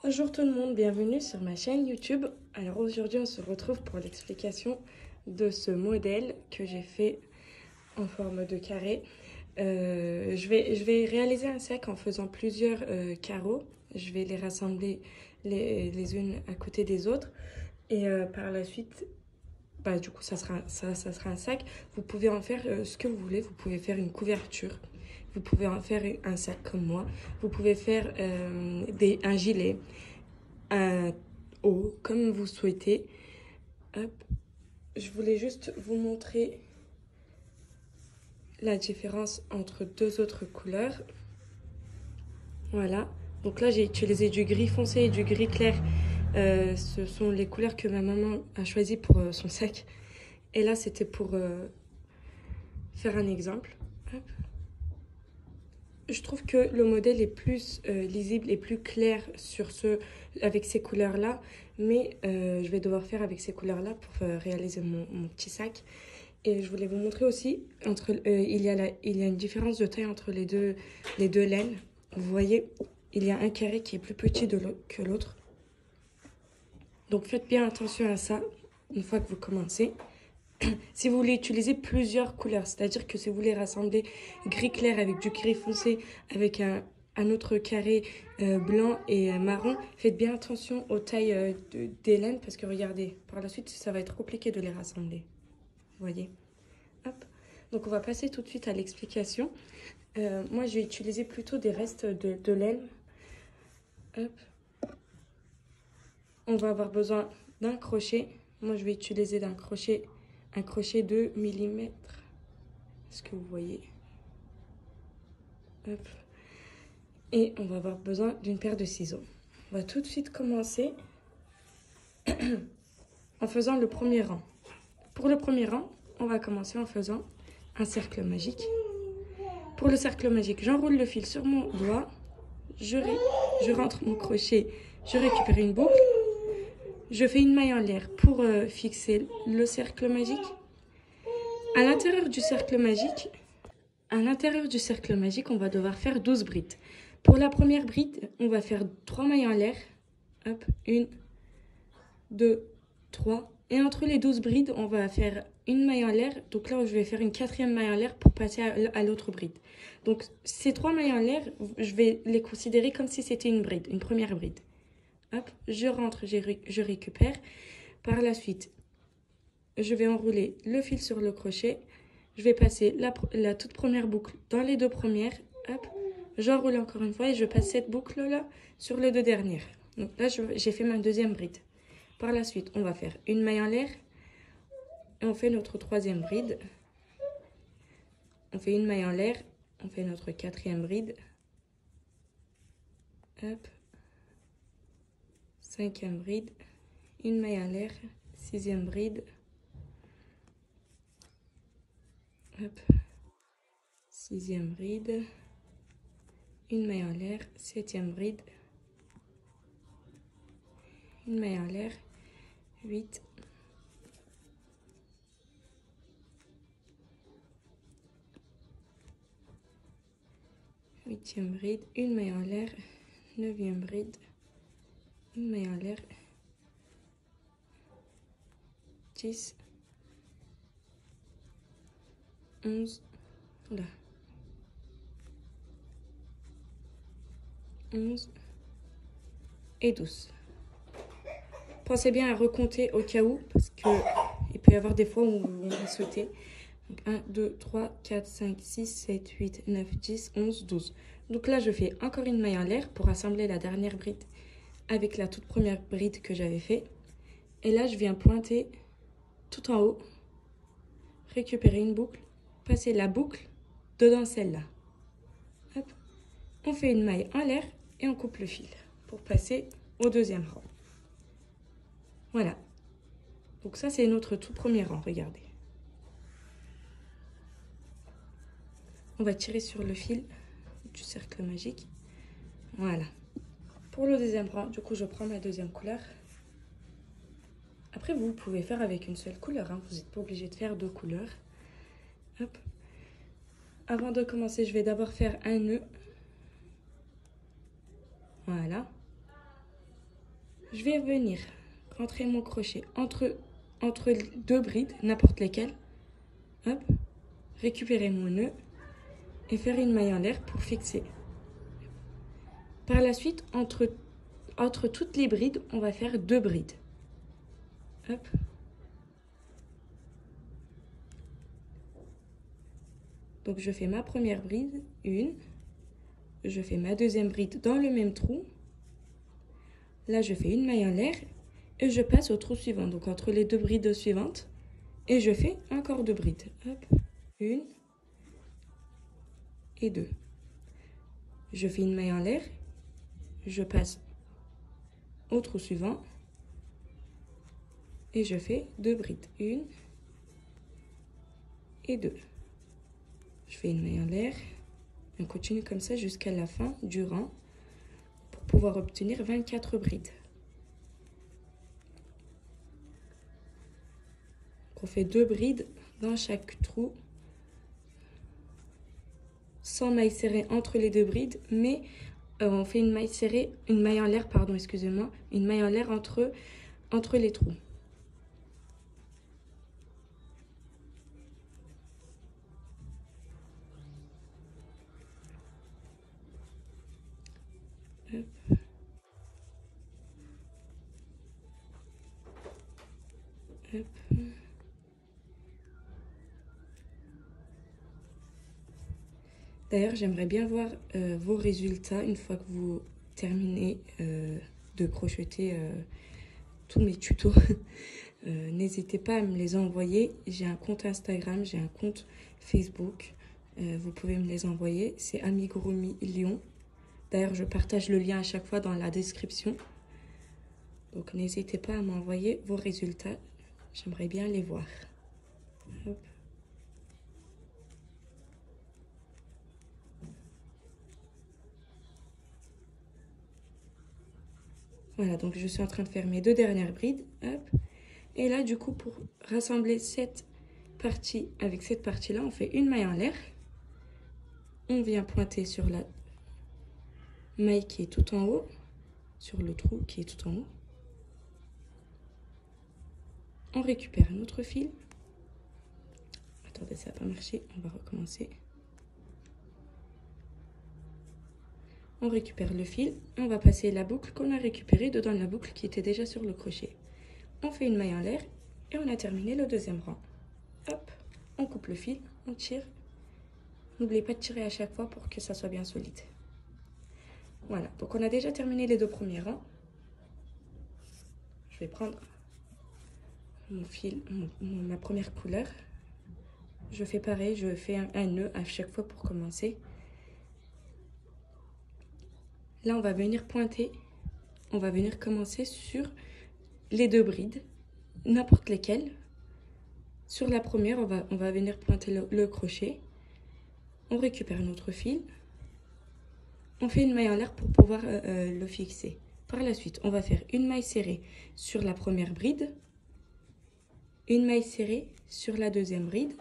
Bonjour tout le monde, bienvenue sur ma chaîne YouTube. Alors aujourd'hui on se retrouve pour l'explication de ce modèle que j'ai fait en forme de carré. Je vais réaliser un sac en faisant plusieurs carreaux. Je vais les rassembler les unes à côté des autres. Et par la suite, du coup ça sera un sac. Vous pouvez en faire ce que vous voulez. Vous pouvez faire une couverture. Vous pouvez en faire un sac comme moi. Vous pouvez faire un gilet, un haut, comme vous souhaitez. Hop. Je voulais juste vous montrer la différence entre deux autres couleurs. Voilà. Donc là, j'ai utilisé du gris foncé et du gris clair. Ce sont les couleurs que ma maman a choisies pour son sac. Et là, c'était pour faire un exemple. Hop. Je trouve que le modèle est plus lisible et plus clair avec ces couleurs-là. Mais je vais devoir faire avec ces couleurs-là pour réaliser mon petit sac. Et je voulais vous montrer aussi, il y a une différence de taille entre les deux laines. Vous voyez, il y a un carré qui est plus petit que l'autre. Donc faites bien attention à ça une fois que vous commencez. Si vous voulez utiliser plusieurs couleurs, c'est-à-dire que si vous voulez rassembler gris clair avec du gris foncé, avec un autre carré blanc et marron, faites bien attention aux tailles des laines parce que regardez, par la suite, ça va être compliqué de les rassembler. Vous voyez? Hop. Donc on va passer tout de suite à l'explication. Moi, je vais utiliser plutôt des restes de laine. Hop. On va avoir besoin d'un crochet. Moi, je vais utiliser un crochet de millimètres. Est-ce que vous voyez? Hop. Et on va avoir besoin d'une paire de ciseaux. On va tout de suite commencer en faisant le premier rang. Pour le premier rang, on va commencer en faisant un cercle magique. Pour le cercle magique, j'enroule le fil sur mon doigt, je rentre mon crochet, je récupère une boucle, je fais une maille en l'air pour fixer le cercle magique. À l'intérieur du cercle magique, on va devoir faire 12 brides. Pour la première bride, on va faire 3 mailles en l'air. Hop, 1, 2, 3. Et entre les 12 brides, on va faire une maille en l'air. Donc là, je vais faire une quatrième maille en l'air pour passer à l'autre bride. Donc ces 3 mailles en l'air, je vais les considérer comme si c'était une bride, une première bride. Hop, je rentre, je récupère. Par la suite, je vais enrouler le fil sur le crochet. Je vais passer la toute première boucle dans les deux premières. Hop, j'enroule encore une fois et je passe cette boucle-là sur les deux dernières. Donc là, j'ai fait ma deuxième bride. Par la suite, on va faire une maille en l'air et on fait notre troisième bride. On fait une maille en l'air, on fait notre quatrième bride. Hop. Cinquième bride, une maille en l'air, sixième bride. Hop. Sixième bride, une maille en l'air, septième bride. Une maille en l'air, 8. Huitième bride, une maille en l'air, neuvième bride, une maille en l'air, 10, 11, là, 11 et 12. Pensez bien à recompter au cas où, parce qu'il peut y avoir des fois où on va sauter. Donc 1, 2, 3, 4, 5, 6, 7, 8, 9, 10, 11, 12. Donc là, je fais encore une maille en l'air pour assembler la dernière bride avec la toute première bride que j'avais fait. Et là, je viens pointer tout en haut, récupérer une boucle, passer la boucle dedans celle-là. Hop. On fait une maille en l'air et on coupe le fil pour passer au deuxième rang. Voilà. Donc ça, c'est notre tout premier rang, regardez. On va tirer sur le fil du cercle magique. Voilà. Pour le deuxième rang, du coup, je prends ma deuxième couleur. Après, vous pouvez faire avec une seule couleur. Hein. Vous n'êtes pas obligé de faire deux couleurs. Hop. Avant de commencer, je vais d'abord faire un nœud. Voilà. Je vais venir rentrer mon crochet entre deux brides, n'importe lesquelles. Hop, récupérer mon nœud et faire une maille en l'air pour fixer. Par la suite, entre toutes les brides, on va faire 2 brides. Hop. Donc je fais ma première bride, une. Je fais ma deuxième bride dans le même trou. Là, je fais une maille en l'air et je passe au trou suivant. Donc entre les 2 brides suivantes. Et je fais encore 2 brides. Hop, une et 2. Je fais une maille en l'air. Je passe au trou suivant. Et je fais 2 brides. Une et 2. Je fais une maille en l'air. On continue comme ça jusqu'à la fin du rang pour pouvoir obtenir 24 brides. On fait 2 brides dans chaque trou, sans maille serrée entre les 2 brides, mais on fait une maille serrée, une maille en l'air, pardon, excusez-moi, une maille en l'air entre les trous. Hop. Hop. D'ailleurs, j'aimerais bien voir vos résultats une fois que vous terminez de crocheter tous mes tutos. N'hésitez pas à me les envoyer. J'ai un compte Instagram, j'ai un compte Facebook. Vous pouvez me les envoyer. C'est Amigurumi Lyon. D'ailleurs, je partage le lien à chaque fois dans la description. Donc, n'hésitez pas à m'envoyer vos résultats. J'aimerais bien les voir. Hop. Voilà, donc je suis en train de faire mes 2 dernières brides. Hop. Et là, du coup, pour rassembler cette partie avec cette partie-là, on fait une maille en l'air. On vient pointer sur la maille qui est tout en haut, sur le trou qui est tout en haut. On récupère notre fil. Attendez, ça n'a pas marché, on va recommencer. On récupère le fil, on va passer la boucle qu'on a récupérée dedans la boucle qui était déjà sur le crochet. On fait une maille en l'air et on a terminé le 2e rang. Hop, on coupe le fil, on tire. N'oubliez pas de tirer à chaque fois pour que ça soit bien solide. Voilà, donc on a déjà terminé les 2 premiers rangs. Je vais prendre mon fil, ma première couleur. Je fais pareil, je fais un nœud à chaque fois pour commencer. Là, on va venir pointer, on va venir commencer sur les 2 brides, n'importe lesquelles. Sur la première, on va venir pointer le crochet. On récupère notre fil. On fait une maille en l'air pour pouvoir le fixer. Par la suite, on va faire une maille serrée sur la première bride, une maille serrée sur la deuxième bride.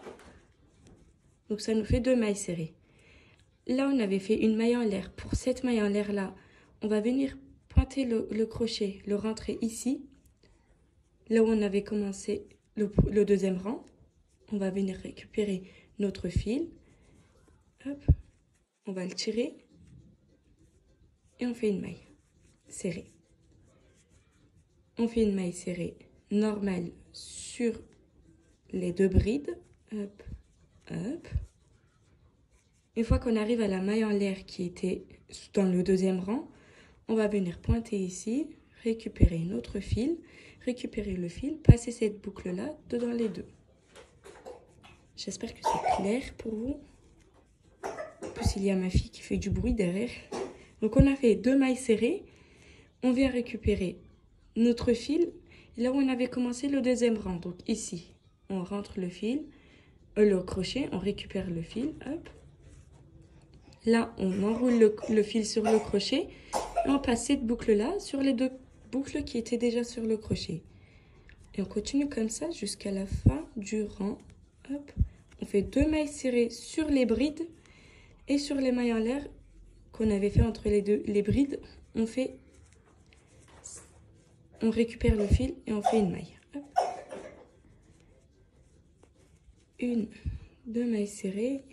Donc, ça nous fait 2 mailles serrées. Là, on avait fait une maille en l'air. Pour cette maille en l'air-là, on va venir pointer le crochet, le rentrer ici, là où on avait commencé le 2e rang. On va venir récupérer notre fil. Hop, on va le tirer et on fait une maille serrée. On fait une maille serrée normale sur les 2 brides. Hop, hop. Une fois qu'on arrive à la maille en l'air qui était dans le 2e rang, on va venir pointer ici, récupérer notre fil, récupérer le fil, passer cette boucle-là dedans les 2. J'espère que c'est clair pour vous. En plus, il y a ma fille qui fait du bruit derrière. Donc, on a fait 2 mailles serrées. On vient récupérer notre fil là où on avait commencé le 2e rang. Donc, ici, on rentre le fil, le crochet, on récupère le fil, hop. Là, on enroule le fil sur le crochet et on passe cette boucle-là sur les 2 boucles qui étaient déjà sur le crochet. Et on continue comme ça jusqu'à la fin du rang. Hop. On fait 2 mailles serrées sur les brides et sur les mailles en l'air qu'on avait fait entre les brides. On fait on récupère le fil et on fait une maille. Hop. Une, deux mailles serrées.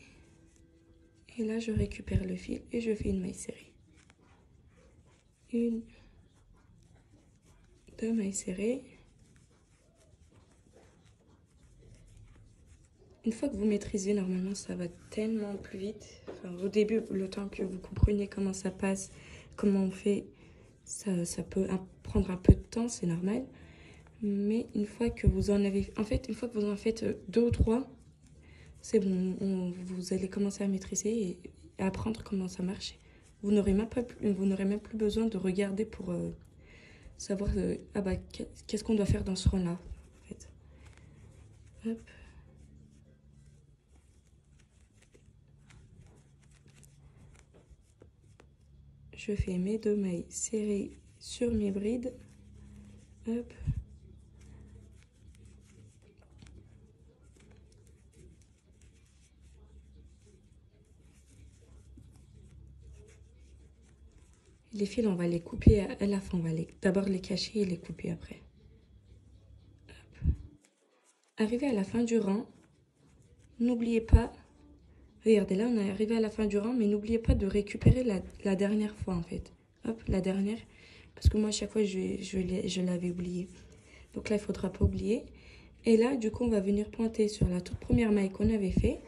Et là, je récupère le fil et je fais une maille serrée. Une, deux mailles serrées. Une fois que vous maîtrisez, normalement, ça va tellement plus vite. Enfin, au début, le temps que vous compreniez comment ça passe, comment on fait, ça peut prendre un peu de temps, c'est normal. Mais une fois que vous en avez... En fait, une fois que vous en faites 2 ou 3, c'est bon, vous allez commencer à maîtriser et apprendre comment ça marche. Vous n'aurez même plus besoin de regarder pour savoir ah bah, qu'est-ce qu'on doit faire dans ce rang-là. En fait. Hop. Je fais mes 2 mailles serrées sur mes brides. Hop. Les fils, on va les couper à la fin. On va d'abord les cacher et les couper après. Hop. Arrivé à la fin du rang, n'oubliez pas... Regardez, là, on est arrivé à la fin du rang, mais n'oubliez pas de récupérer la dernière fois, en fait. Hop, la dernière. Parce que moi, à chaque fois, je l'avais oublié. Donc là, il ne faudra pas oublier. Et là, du coup, on va venir pointer sur la toute première maille qu'on avait fait.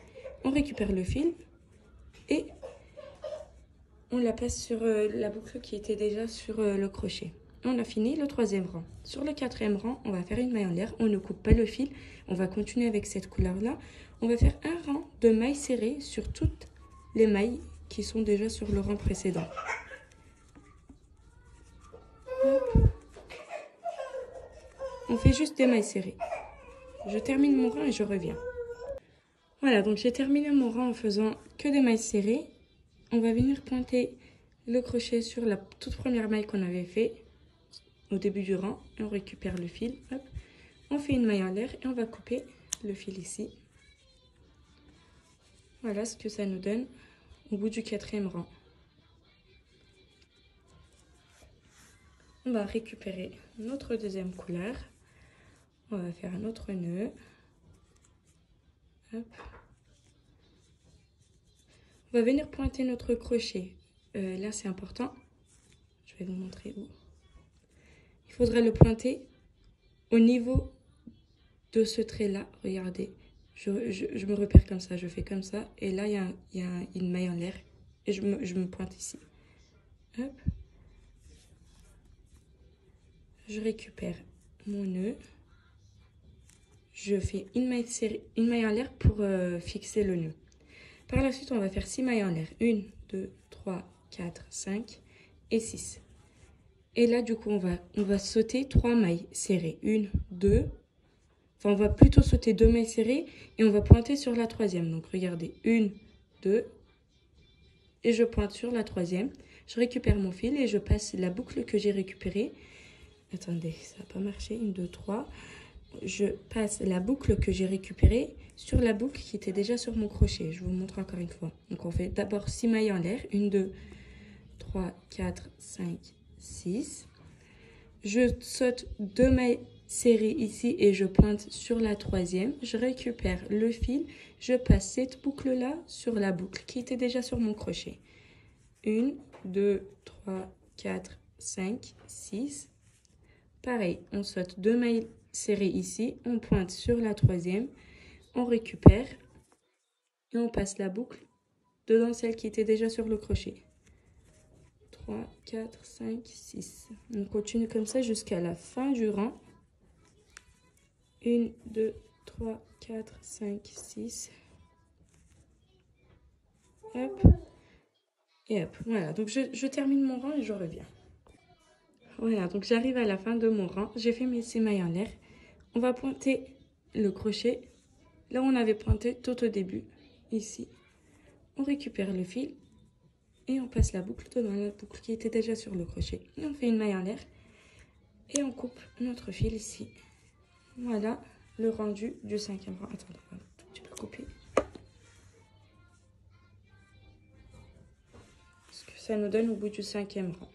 On récupère le fil et on la passe sur la boucle qui était déjà sur le crochet. On a fini le 3e rang. Sur le 4e rang, on va faire une maille en l'air. On ne coupe pas le fil. On va continuer avec cette couleur-là. On va faire un rang de mailles serrées sur toutes les mailles qui sont déjà sur le rang précédent. Hop. On fait juste des mailles serrées. Je termine mon rang et je reviens. Voilà, donc j'ai terminé mon rang en faisant que des mailles serrées. On va venir pointer le crochet sur la toute première maille qu'on avait fait au début du rang. Et on récupère le fil. Hop. On fait une maille en l'air et on va couper le fil ici. Voilà ce que ça nous donne au bout du 4e rang. On va récupérer notre deuxième couleur. On va faire un autre nœud. Hop. On va venir pointer notre crochet. Là, c'est important. Je vais vous montrer où. Il faudra le pointer au niveau de ce trait-là. Regardez, je me repère comme ça. Je fais comme ça. Et là, il y a une maille en l'air. Et je me pointe ici. Hop. Je récupère mon nœud. Je fais une maille en l'air pour fixer le nœud. Par la suite, on va faire 6 mailles en l'air. 1, 2, 3, 4, 5 et 6. Et là, du coup, on va sauter 3 mailles serrées. 1, 2. Enfin, on va plutôt sauter 2 mailles serrées et on va pointer sur la 3e. Donc, regardez. 1, 2. Et je pointe sur la 3e. Je récupère mon fil et je passe la boucle que j'ai récupérée. Attendez, ça n'a pas marché. 1, 2, 3. Je passe la boucle que j'ai récupérée sur la boucle qui était déjà sur mon crochet. Je vous montre encore une fois. Donc, on fait d'abord 6 mailles en l'air. 1, 2, 3, 4, 5, 6. Je saute 2 mailles serrées ici et je pointe sur la 3e. Je récupère le fil. Je passe cette boucle-là sur la boucle qui était déjà sur mon crochet. 1, 2, 3, 4, 5, 6. Pareil, on saute 2 mailles serrées ici. On pointe sur la 3e. On récupère et on passe la boucle dedans celle qui était déjà sur le crochet. 3, 4, 5, 6. On continue comme ça jusqu'à la fin du rang. 1, 2, 3, 4, 5, 6. Hop. Et hop. Voilà, donc je termine mon rang et je reviens. Voilà, donc j'arrive à la fin de mon rang. J'ai fait mes 6 mailles en l'air. On va pointer le crochet. Là où on avait pointé tout au début, ici. On récupère le fil. Et on passe la boucle dedans la boucle qui était déjà sur le crochet. Et on fait une maille en l'air. Et on coupe notre fil ici. Voilà le rendu du 5e rang. Attendez, on va un tout petit peu couper. Ce que ça nous donne au bout du 5e rang.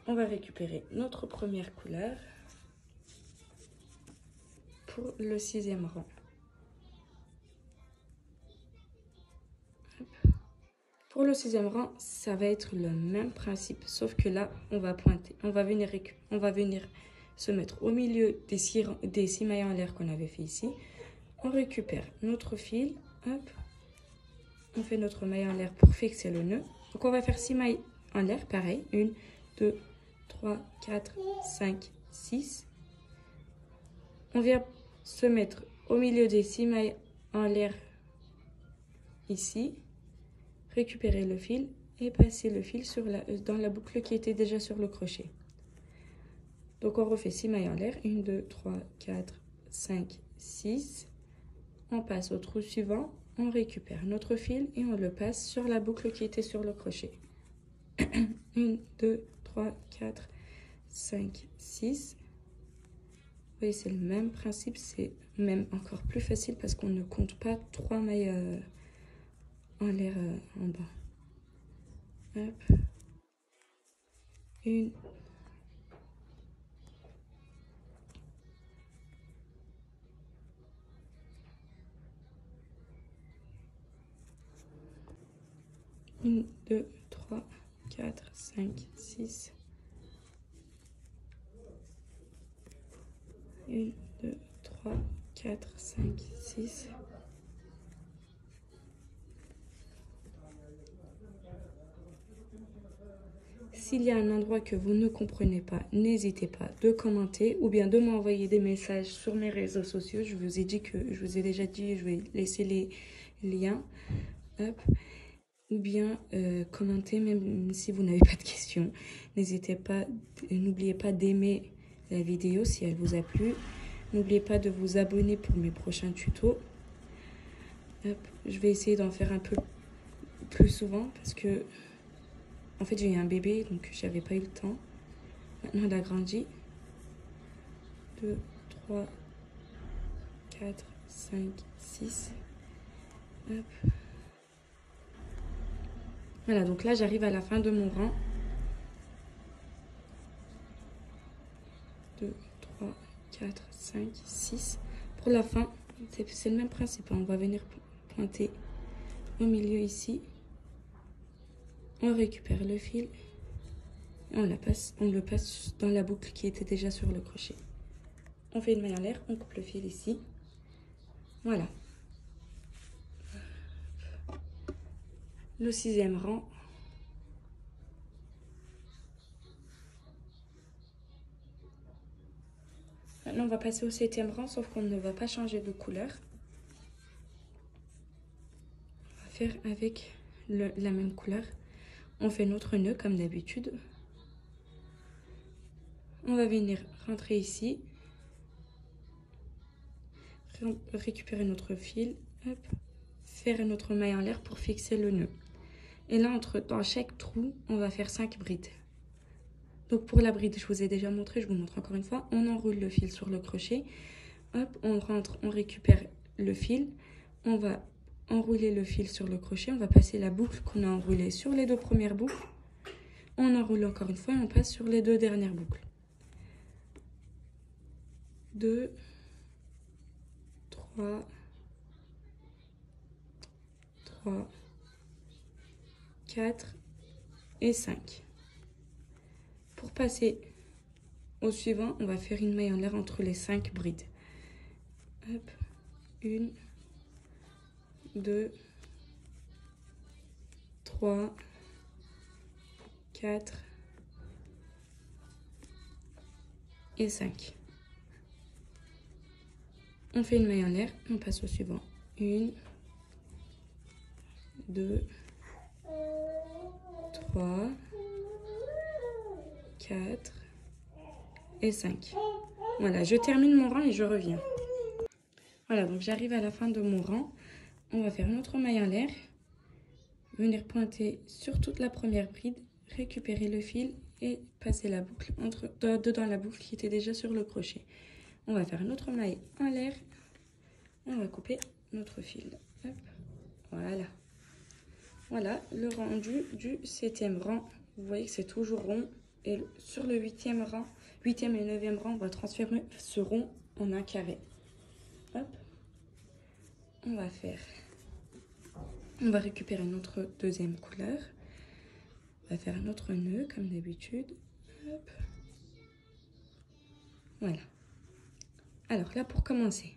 on va récupérer notre première couleur pour le 6e rang. Pour le 6e rang, ça va être le même principe, sauf que là, on va pointer. On va venir se mettre au milieu des 6 mailles en l'air qu'on avait fait ici. On récupère notre fil, hop, on fait notre maille en l'air pour fixer le nœud. Donc on va faire 6 mailles en l'air, pareil, 1, 2, 3, 4, 5, 6. On vient se mettre au milieu des 6 mailles en l'air ici, récupérer le fil et passer le fil dans la boucle qui était déjà sur le crochet. Donc on refait 6 mailles en l'air, 1, 2, 3, 4, 5, 6. On passe au trou suivant, on récupère notre fil et on le passe sur la boucle qui était sur le crochet. 1, 2, 3, 4, 5, 6. Vous voyez, c'est le même principe, c'est même encore plus facile parce qu'on ne compte pas 3 mailles en l'air en bas. Hop. 1, 1, 2, 3, 4, 5, 6. 1, 2, 3, 4, 5, 6. S'il y a un endroit que vous ne comprenez pas, n'hésitez pas de commenter ou bien de m'envoyer des messages sur mes réseaux sociaux. Je vous ai déjà dit, je vais laisser les liens. Hop. Ou bien commenter même si vous n'avez pas de questions. N'oubliez pas d'aimer la vidéo si elle vous a plu. N'oubliez pas de vous abonner pour mes prochains tutos. Hop. Je vais essayer d'en faire un peu plus souvent parce que en fait j'ai eu un bébé donc j'avais pas eu le temps. Maintenant elle a grandi. 2, 3, 4, 5, 6. Hop. Voilà, donc là, j'arrive à la fin de mon rang. 2, 3, 4, 5, 6. Pour la fin, c'est le même principe. On va venir pointer au milieu ici. On récupère le fil. Et on le passe dans la boucle qui était déjà sur le crochet. On fait une maille en l'air, on coupe le fil ici. Voilà. Le 6e rang. Maintenant, on va passer au 7e rang, sauf qu'on ne va pas changer de couleur. On va faire avec la même couleur. On fait notre nœud comme d'habitude. On va venir rentrer ici. Récupérer notre fil. Hop, faire notre maille en l'air pour fixer le nœud. Et là, dans chaque trou, on va faire 5 brides. Donc pour la bride, je vous ai déjà montré, je vous montre encore une fois. On enroule le fil sur le crochet. Hop, on rentre, on récupère le fil. On va enrouler le fil sur le crochet. On va passer la boucle qu'on a enroulée sur les 2 premières boucles. On enroule encore une fois et on passe sur les 2 dernières boucles. 2, 3, 4 et 5. Pour passer au suivant, on va faire une maille en l'air entre les 5 brides. Hop, 1, 2, 3, 4 et 5. On fait une maille en l'air, on passe au suivant. 1, 2, 3, 4 et 5. Voilà, je termine mon rang et je reviens. Voilà, donc j'arrive à la fin de mon rang. On va faire notre maille en l'air, venir pointer sur toute la première bride, récupérer le fil et passer la boucle dedans la boucle qui était déjà sur le crochet. On va faire notre maille en l'air, on va couper notre fil. Hop, voilà. Voilà le rendu du 7e rang. Vous voyez que c'est toujours rond. Et sur le huitième et neuvième rang, on va transformer ce rond en un carré. Hop. On va récupérer notre deuxième couleur. On va faire un autre nœud comme d'habitude. Hop. Voilà. Alors là, pour commencer,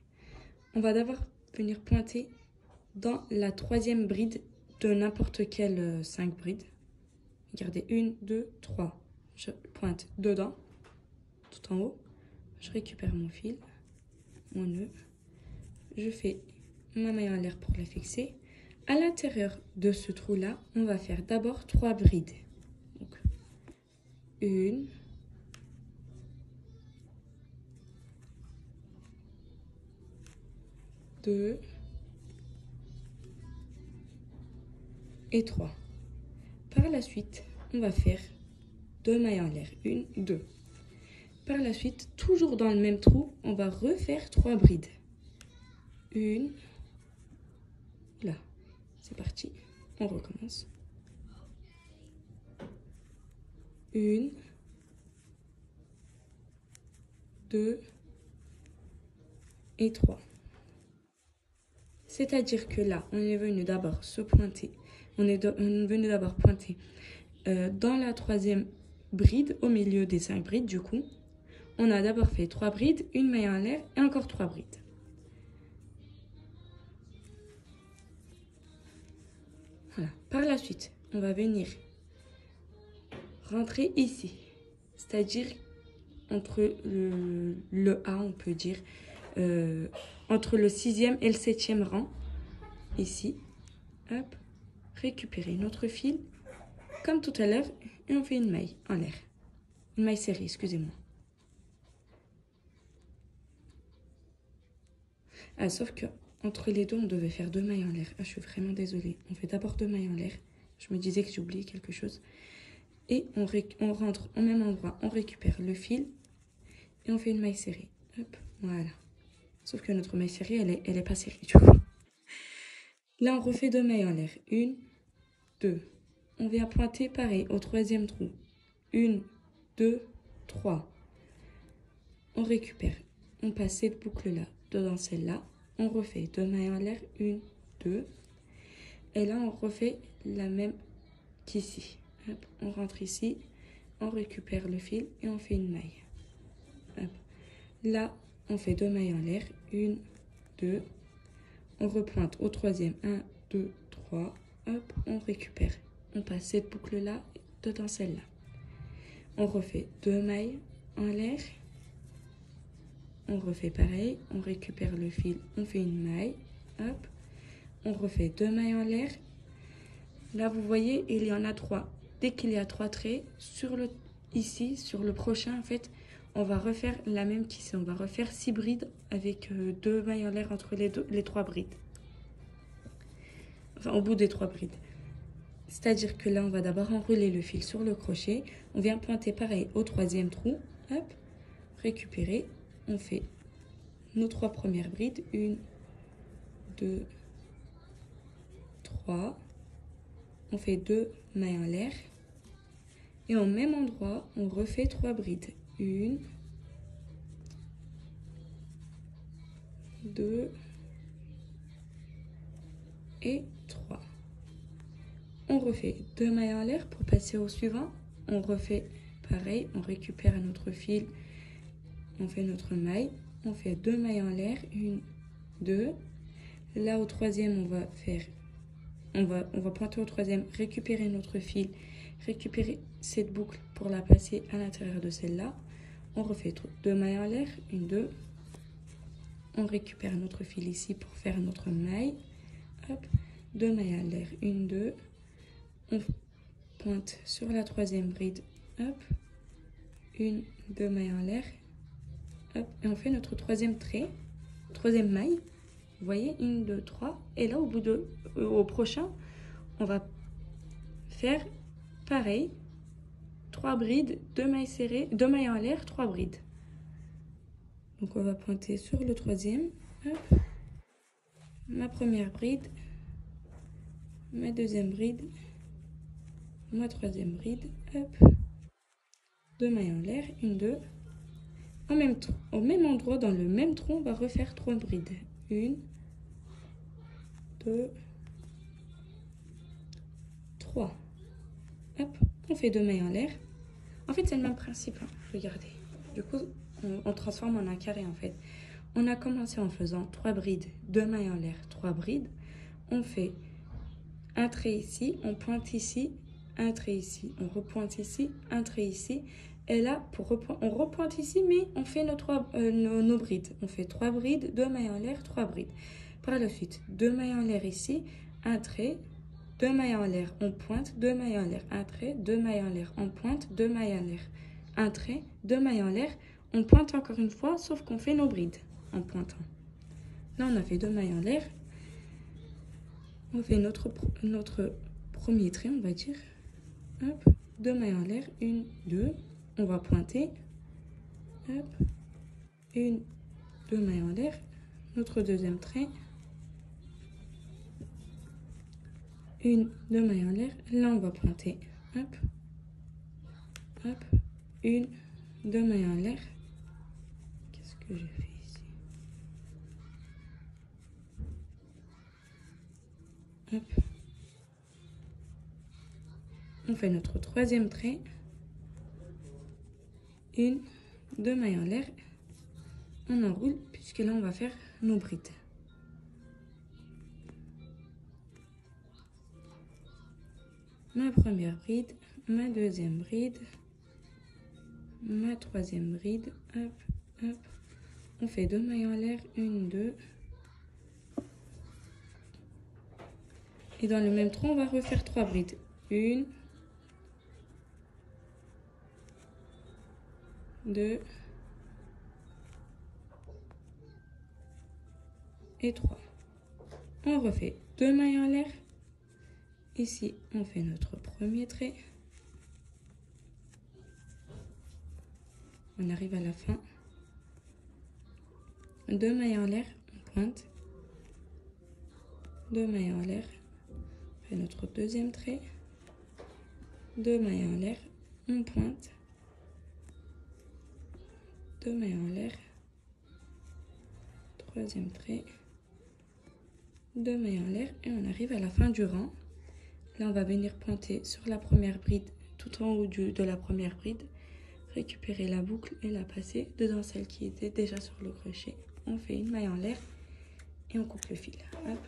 on va d'abord venir pointer dans la troisième bride de n'importe quelle 5 brides. Regardez, 1, 2, 3. Je pointe dedans, tout en haut. Je récupère mon fil, mon nœud. Je fais ma maille en l'air pour la fixer. À l'intérieur de ce trou-là, on va faire d'abord 3 brides. Donc, 1, 2 et 3. Par la suite, on va faire 2 mailles en l'air. 1, 2. Par la suite, toujours dans le même trou, on va refaire 3 brides. 1, là, c'est parti, on recommence. 1, 2 et 3. C'est-à-dire que là, on est venu d'abord se pointer, on est venu d'abord pointer dans la troisième bride, au milieu des 5 brides du coup. On a d'abord fait 3 brides, une maille en l'air et encore 3 brides. Voilà. Par la suite, on va venir rentrer ici, c'est-à-dire entre le A, on peut dire, entre le 6e et le 7e rang, ici. Hop, récupérer notre fil, comme tout à l'heure, et on fait une maille en l'air. Une maille serrée, excusez-moi. Ah, sauf que entre les deux, on devait faire 2 mailles en l'air. Ah, je suis vraiment désolée. On fait d'abord 2 mailles en l'air. Je me disais que j'ai oublié quelque chose. Et on rentre au même endroit, on récupère le fil et on fait une maille serrée. Hop, voilà. Sauf que notre maille serrée, elle est pas serrée du coup. Là, on refait 2 mailles en l'air. 1, 2. On vient pointer pareil au troisième trou. 1, 2, 3. On récupère. On passe cette boucle-là dedans celle-là. On refait 2 mailles en l'air. 1, 2. Et là, on refait la même qu'ici. Hop, on rentre ici, on récupère le fil et on fait une maille. Hop. Là, on fait 2 mailles en l'air. 1, 2. On repointe au troisième. 1, 2, 3. Hop, on récupère. On passe cette boucle-là dedans celle-là. On refait 2 mailles en l'air. On refait pareil. On récupère le fil. On fait une maille. Hop. On refait 2 mailles en l'air. Là, vous voyez, il y en a 3. Dès qu'il y a 3 traits, ici, sur le prochain, en fait, on va refaire la même qu'ici. On va refaire 6 brides avec 2 mailles en l'air entre les 3 brides. Enfin, au bout des 3 brides. C'est-à-dire que là, on va d'abord enrouler le fil sur le crochet. On vient pointer pareil au troisième trou. Hop, récupérer. On fait nos 3 premières brides. 1, 2, 3. On fait 2 mailles en l'air. Et au même endroit, on refait 3 brides. 1, 2 et 3. On refait 2 mailles en l'air pour passer au suivant. On refait pareil, on récupère notre fil, on fait notre maille. On fait 2 mailles en l'air, 1, 2. Là, au troisième, on va pointer au troisième, récupérer notre fil, récupérer cette boucle pour la passer à l'intérieur de celle-là. On refait 2 mailles en l'air, 1, 2. On récupère notre fil ici pour faire notre maille. Hop, 2 mailles en l'air, 1, 2. On pointe sur la troisième bride. Hop, 1, 2 mailles en l'air. Hop, et on fait notre troisième trait, troisième maille. Vous voyez, 1, 2, 3. Et là, au prochain, on va faire pareil. 3 brides, 2 mailles serrées, 2 mailles en l'air, 3 brides. Donc, on va pointer sur le troisième. Hop. Ma première bride. Ma deuxième bride. Ma troisième bride. Hop. 2 mailles en l'air, 1, 2. Au même endroit, dans le même trou, on va refaire 3 brides. 1, 2, 3. Hop, on fait 2 mailles en l'air. En fait, c'est le même principe, hein. Regardez. Du coup, on transforme en un carré, en fait. On a commencé en faisant 3 brides, 2 mailles en l'air, 3 brides. On fait un trait ici, on pointe ici, un trait ici, on repointe ici, un trait ici. Et là, on repointe ici, mais on fait nos brides. On fait 3 brides, 2 mailles en l'air, 3 brides. Par la suite, 2 mailles en l'air ici, un trait, 2 mailles en l'air, on pointe, 2 mailles en l'air, un trait, 2 mailles en l'air, on pointe, 2 mailles en l'air, un trait, 2 mailles en l'air, on pointe encore une fois, sauf qu'on fait nos brides en pointant. Là, on a fait 2 mailles en l'air. On fait notre premier trait, on va dire. Hop, 2 mailles en l'air, 1, 2. On va pointer. Hop, 1, 2 mailles en l'air. Notre deuxième trait. 1, 2 mailles en l'air. Là, on va pointer. Hop, hop, 1, 2 mailles en l'air. Qu'est-ce que j'ai fait ici? Hop. On fait notre troisième trait. 1, 2 mailles en l'air. On enroule, puisque là, on va faire nos brides. Ma première bride, ma deuxième bride, ma troisième bride, hop, hop. On fait 2 mailles en l'air, 1, 2. Et dans le même trou, on va refaire 3 brides. 1, 2 et 3. On refait 2 mailles en l'air. Ici, on fait notre premier trait. On arrive à la fin. 2 mailles en l'air, on pointe. 2 mailles en l'air. On fait notre deuxième trait. 2 mailles en l'air, on pointe. 2 mailles en l'air. Troisième trait. 2 mailles en l'air et on arrive à la fin du rang. Là, on va venir pointer sur la première bride, tout en haut de la première bride. Récupérer la boucle et la passer dedans celle qui était déjà sur le crochet. On fait une maille en l'air et on coupe le fil. Hop.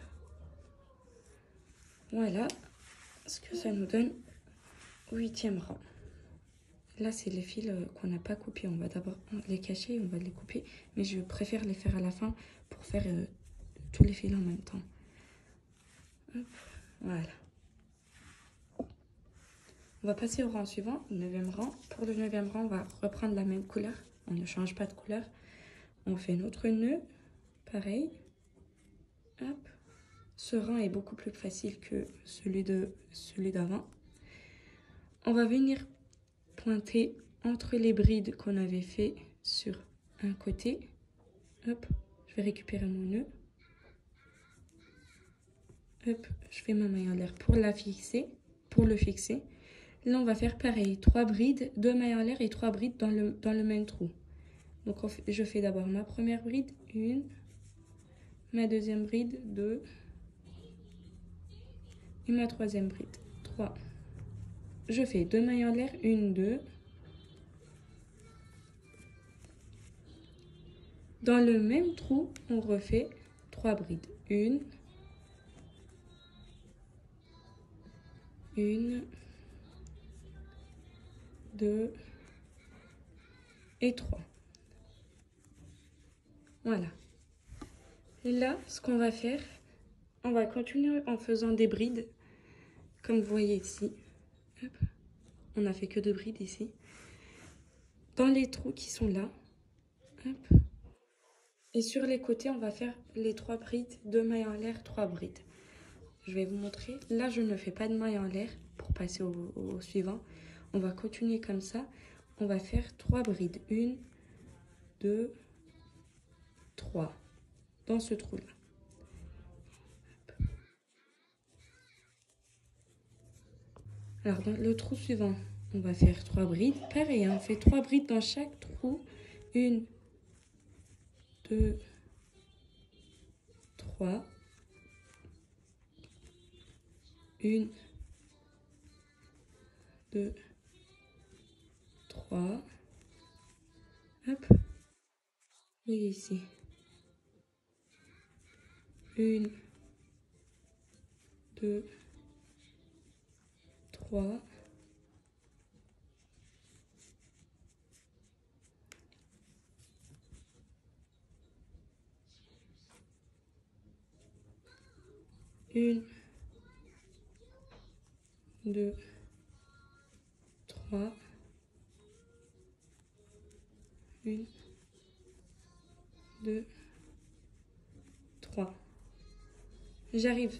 Voilà ce que ça nous donne au 8e rang. Là, c'est les fils qu'on n'a pas coupés. On va d'abord les cacher et on va les couper. Mais je préfère les faire à la fin pour faire tous les fils en même temps. Hop. Voilà. On va passer au rang suivant, le 9e rang. Pour le 9e rang, on va reprendre la même couleur. On ne change pas de couleur. On fait notre nœud, pareil. Hop. Ce rang est beaucoup plus facile que celui d'avant. On va venir pointer entre les brides qu'on avait fait sur un côté. Hop, je vais récupérer mon nœud. Hop, je fais ma maille en l'air pour le fixer. Là, on va faire pareil, 3 brides, 2 mailles en l'air et 3 brides dans le même trou. Donc, je fais d'abord ma première bride, 1, ma deuxième bride, 2, et ma troisième bride, 3. Je fais 2 mailles en l'air, 1, 2. Dans le même trou, on refait 3 brides, 1, 2 et 3. Voilà. Et là, ce qu'on va faire, on va continuer en faisant des brides, comme vous voyez ici. Hop. On n'a fait que 2 brides ici. Dans les trous qui sont là. Hop. Et sur les côtés, on va faire les 3 brides, 2 mailles en l'air, 3 brides. Je vais vous montrer. Là, je ne fais pas de mailles en l'air pour passer au suivant. On va continuer comme ça. On va faire 3 brides. 1, 2, 3. Dans ce trou-là. Alors, dans le trou suivant, on va faire 3 brides. Pareil, hein, on fait 3 brides dans chaque trou. 1, 2, 3. 1, 2, 3. Hop. Et ici. 1, 2, 3. Une, 2, 3. 1, 2, 3. J'arrive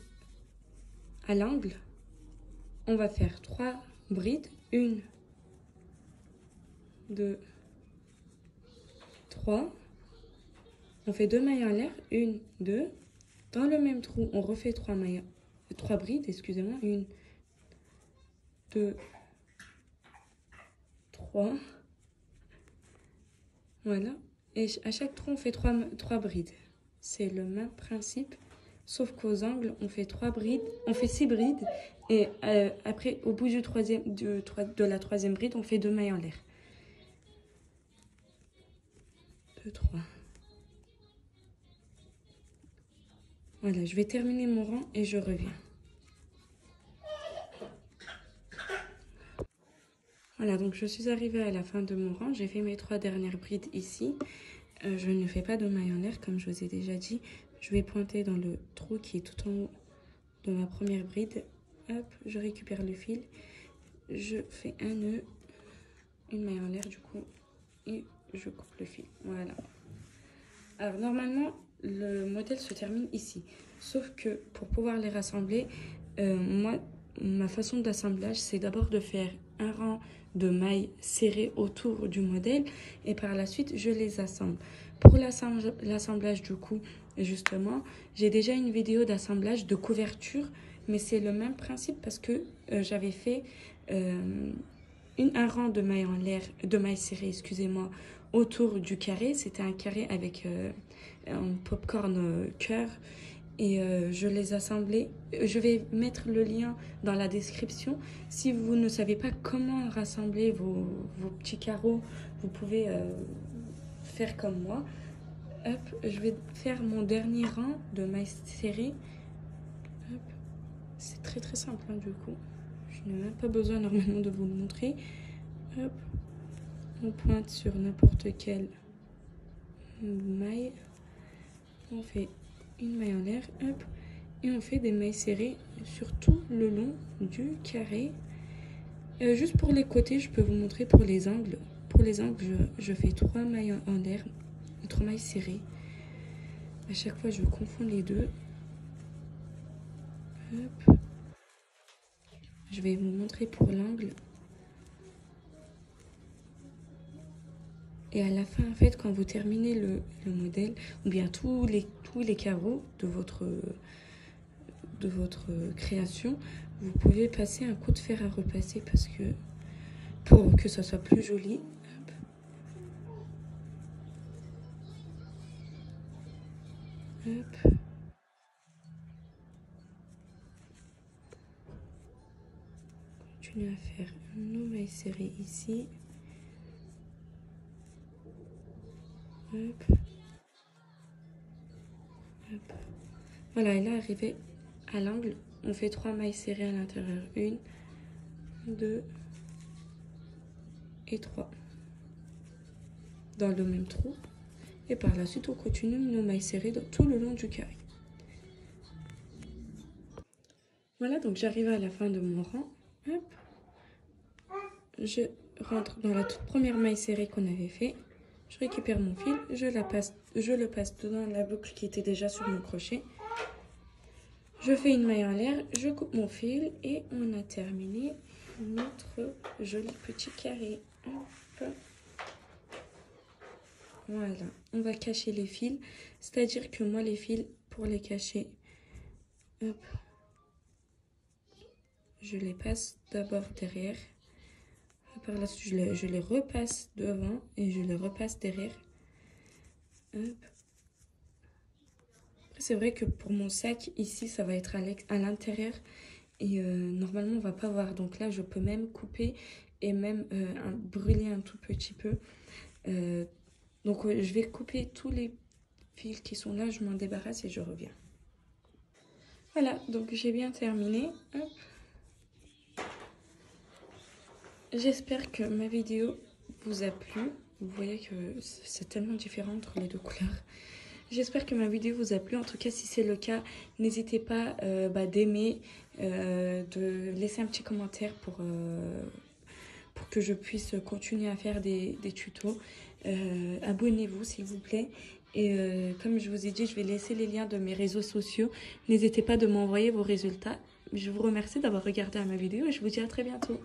à l'angle. On va faire 3 brides. 1, 2, 3. On fait 2 mailles en l'air. 1, 2. Dans le même trou, on refait 3 brides, excusez-moi. 1, 2, 3. Voilà. Et à chaque trou, on fait 3 brides. C'est le même principe. Sauf qu'aux angles, on fait 3 brides. On fait 6 brides. Et après, au bout de la troisième bride, on fait 2 mailles en l'air. 2, 3. Voilà, je vais terminer mon rang et je reviens. Voilà, donc je suis arrivée à la fin de mon rang. J'ai fait mes 3 dernières brides ici. Je ne fais pas de maille en l'air, comme je vous ai déjà dit. Je vais pointer dans le trou qui est tout en haut de ma première bride. Hop, je récupère le fil. Je fais un nœud, une maille en l'air du coup, et je coupe le fil. Voilà. Alors normalement, le modèle se termine ici. Sauf que pour pouvoir les rassembler, ma façon d'assemblage, c'est d'abord de faire un rang de mailles serrées autour du modèle et par la suite, je les assemble. Pour l'assemblage du coup, justement, j'ai déjà une vidéo d'assemblage de couverture, mais c'est le même principe parce que j'avais fait un rang de mailles en l'air, de mailles serrées, excusez-moi, autour du carré. C'était un carré avec un popcorn cœur. Et je les assemblais. Je vais mettre le lien dans la description. Si vous ne savez pas comment rassembler vos petits carreaux, vous pouvez faire comme moi. Hop, je vais faire mon dernier rang de mailles serrées. Hop. C'est très très simple hein, du coup. Je n'ai même pas besoin normalement de vous le montrer. Hop. On pointe sur n'importe quelle maille. On fait une maille en l'air, hop, et on fait des mailles serrées sur tout le long du carré. Juste pour les côtés, je peux vous montrer pour les angles. Pour les angles, je fais 3 mailles en l'air, 3 mailles serrées. À chaque fois, je confonds les deux. Hop. Je vais vous montrer pour l'angle. Et à la fin, en fait, quand vous terminez le modèle, ou bien tous les carreaux de votre création, vous pouvez passer un coup de fer à repasser parce que pour que ça soit plus joli. Hop. Hop. Continue à faire nos mailles serrées ici. Hop. Hop. Voilà, et là, arrivé à l'angle, on fait 3 mailles serrées à l'intérieur. 1, 2 et 3. Dans le même trou. Et par la suite, on continue nos mailles serrées tout le long du carré. Voilà, donc j'arrive à la fin de mon rang. Hop. Je rentre dans la toute première maille serrée qu'on avait fait. Je récupère mon fil, je le passe dans la boucle qui était déjà sur mon crochet. Je fais une maille en l'air, je coupe mon fil et on a terminé notre joli petit carré. Hop. Voilà, on va cacher les fils, c'est-à-dire que moi les fils, pour les cacher, hop, je les passe d'abord derrière. par la suite, je les repasse devant et je les repasse derrière. Hop. C'est vrai que pour mon sac, ici, ça va être à l'intérieur. Et normalement, on va pas voir. Donc là, je peux même couper et même brûler un tout petit peu. Donc je vais couper tous les fils qui sont là. Je m'en débarrasse et je reviens. Voilà, donc j'ai bien terminé. Hop. J'espère que ma vidéo vous a plu. Vous voyez que c'est tellement différent entre les deux couleurs. J'espère que ma vidéo vous a plu. En tout cas, si c'est le cas, n'hésitez pas d'aimer, de laisser un petit commentaire pour que je puisse continuer à faire des tutos. Abonnez-vous s'il vous plaît. Et comme je vous ai dit, je vais laisser les liens de mes réseaux sociaux. N'hésitez pas de m'envoyer vos résultats. Je vous remercie d'avoir regardé ma vidéo et je vous dis à très bientôt.